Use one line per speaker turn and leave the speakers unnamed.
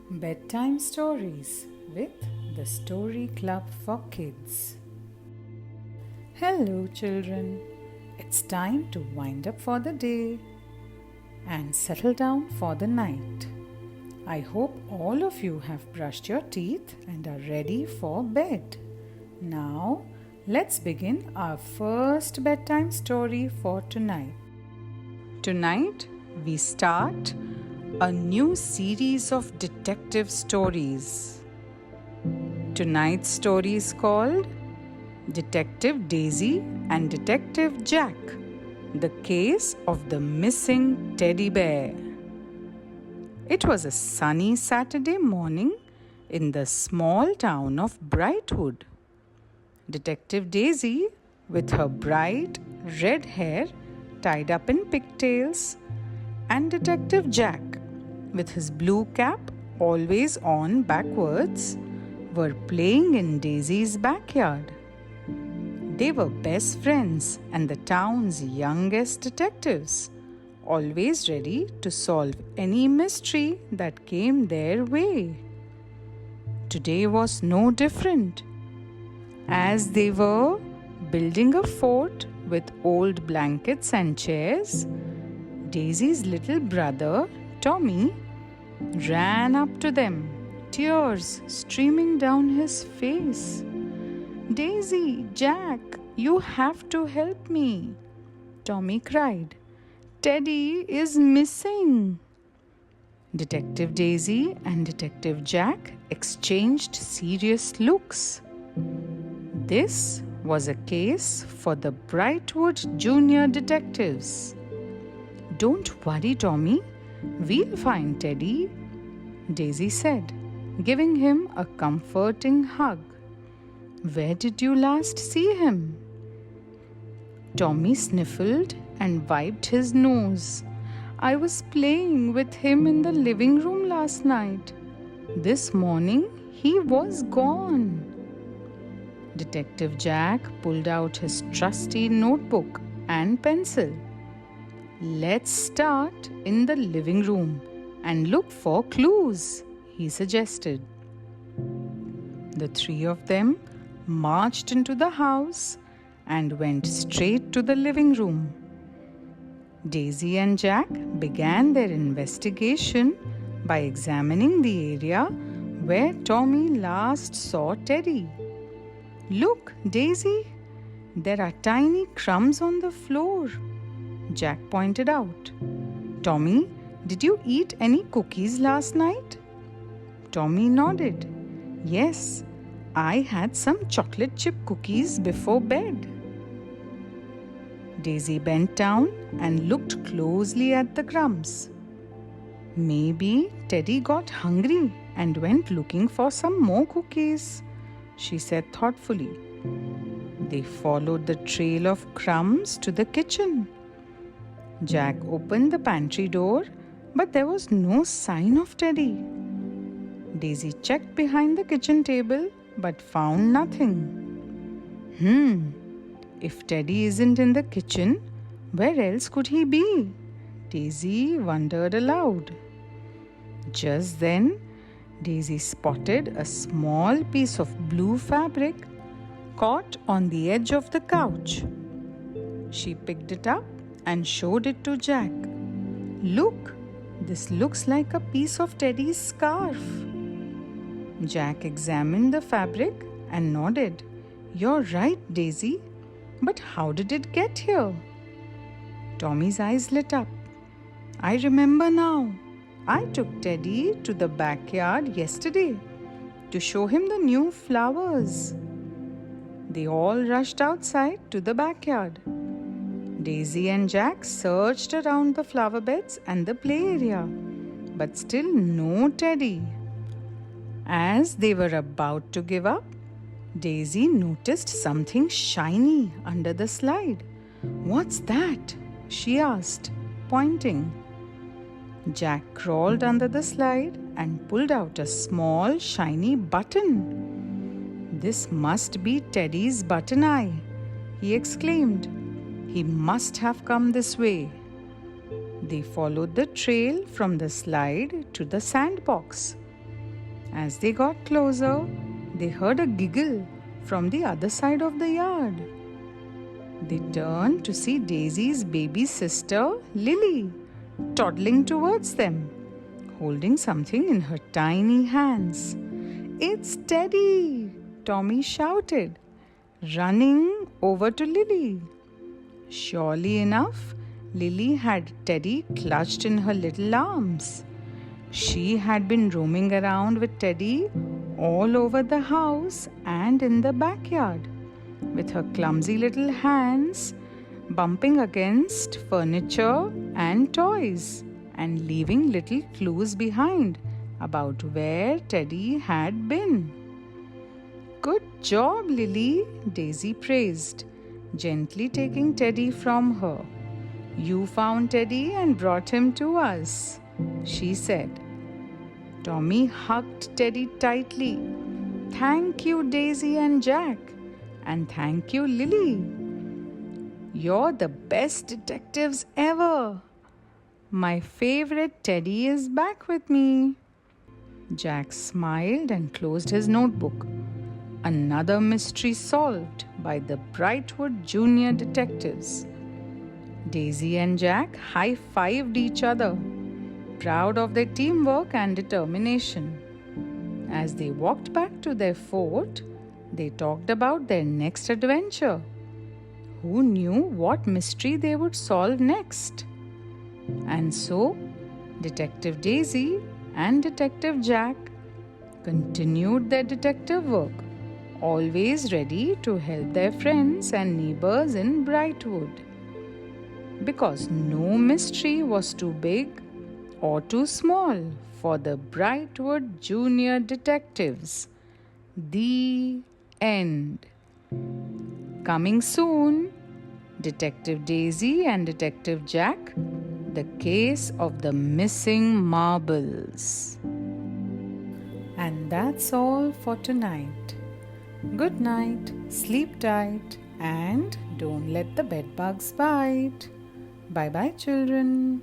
Bedtime Stories with the Story Club for Kids. Hello, children. It's time to wind up for the day and settle down for the night. I hope all of you have brushed your teeth and are ready for bed. Now, let's begin our first bedtime story for tonight. Tonight, we start a new series of detective stories. Tonight's story is called Detective Daisy and Detective Jack, the case of the missing teddy bear. It was a sunny Saturday morning in the small town of Brightwood. Detective Daisy, with her bright red hair tied up in pigtails, and Detective Jack, with his blue cap always on backwards, were playing in Daisy's backyard. They were best friends and the town's youngest detectives, always ready to solve any mystery that came their way. Today was no different. As they were building a fort with old blankets and chairs, Daisy's little brother, Tommy, ran up to them, tears streaming down his face. "Daisy, Jack, you have to help me," Tommy cried. "Teddy is missing." Detective Daisy and Detective Jack exchanged serious looks. This was a case for the Brightwood Junior Detectives. "Don't worry, Tommy. We'll find Teddy," Daisy said, giving him a comforting hug. "Where did you last see him?" Tommy sniffled and wiped his nose. "I was playing with him in the living room last night. This morning he was gone." Detective Jack pulled out his trusty notebook and pencil. "Let's start in the living room and look for clues," he suggested. The three of them marched into the house and went straight to the living room. Daisy and Jack began their investigation by examining the area where Tommy last saw Teddy. "Look, Daisy, there are tiny crumbs on the floor," Jack pointed out. "Tommy, did you eat any cookies last night?" Tommy nodded. "Yes, I had some chocolate chip cookies before bed." Daisy bent down and looked closely at the crumbs. "Maybe Teddy got hungry and went looking for some more cookies," she said thoughtfully. They followed the trail of crumbs to the kitchen. Jack opened the pantry door, but there was no sign of Teddy. Daisy checked behind the kitchen table but found nothing. If Teddy isn't in the kitchen, where else could he be?" Daisy wondered aloud. Just then, Daisy spotted a small piece of blue fabric caught on the edge of the couch. She picked it up and showed it to Jack. "Look, this looks like a piece of Teddy's scarf." Jack examined the fabric and nodded. "You're right, Daisy. But how did it get here?" Tommy's eyes lit up. "I remember now. I took Teddy to the backyard yesterday to show him the new flowers." They all rushed outside to the backyard. Daisy and Jack searched around the flower beds and the play area, but still no Teddy. As they were about to give up, Daisy noticed something shiny under the slide. "What's that?" she asked, pointing. Jack crawled under the slide and pulled out a small shiny button. "This must be Teddy's button eye," he exclaimed. "He must have come this way." They followed the trail from the slide to the sandbox. As they got closer, they heard a giggle from the other side of the yard. They turned to see Daisy's baby sister, Lily, toddling towards them, holding something in her tiny hands. "It's Teddy!" Tommy shouted, running over to Lily. Surely enough, Lily had Teddy clutched in her little arms. She had been roaming around with Teddy all over the house and in the backyard, with her clumsy little hands bumping against furniture and toys and leaving little clues behind about where Teddy had been. "Good job, Lily," Daisy praised, gently taking Teddy from her. "You found Teddy and brought him to us," she said. Tommy hugged Teddy tightly. "Thank you, Daisy and Jack. And thank you, Lily. You're the best detectives ever. My favorite Teddy is back with me." Jack smiled and closed his notebook. Another mystery solved by the Brightwood Junior Detectives. Daisy and Jack high-fived each other, proud of their teamwork and determination. As they walked back to their fort, they talked about their next adventure. Who knew what mystery they would solve next? And so, Detective Daisy and Detective Jack continued their detective work, always ready to help their friends and neighbors in Brightwood. Because no mystery was too big or too small for the Brightwood Junior Detectives. The end. Coming soon, Detective Daisy and Detective Jack, the case of the missing marbles. And that's all for tonight. Good night, sleep tight, and don't let the bedbugs bite. Bye bye, children.